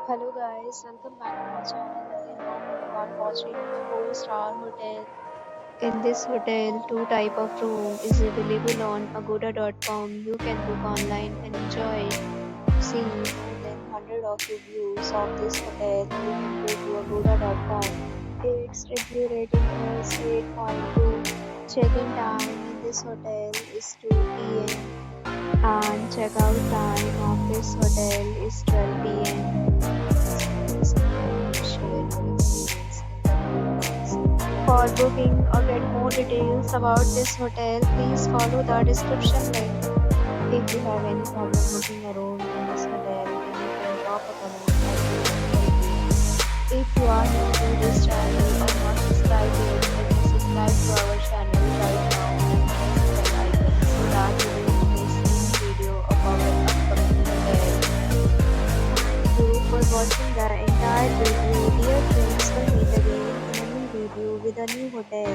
Hello guys, welcome back to my channel. Again, now you are watching a 4-star hotel. In this hotel, two type of room is available on agoda.com. You can book online and enjoy it. To see more than 100 of reviews of this hotel, you can go to agoda.com. Its review rating is 8.2. Check-in time in this hotel is 2 p.m. and check-out time of this hotel is 12 p.m. Please share your experience in the comments. For booking or get more details about this hotel, please follow the description link. If you have any problem booking a room in this hotel, then you can drop a comment and we will help you. If you are new to this channel or not subscribed yet, then you subscribe to our channel right now and press the bell icon so that you will miss any video of our upcoming hotel. Thank you for watching the entire video. Dear friends, we'll meet again in a new video with a new hotel.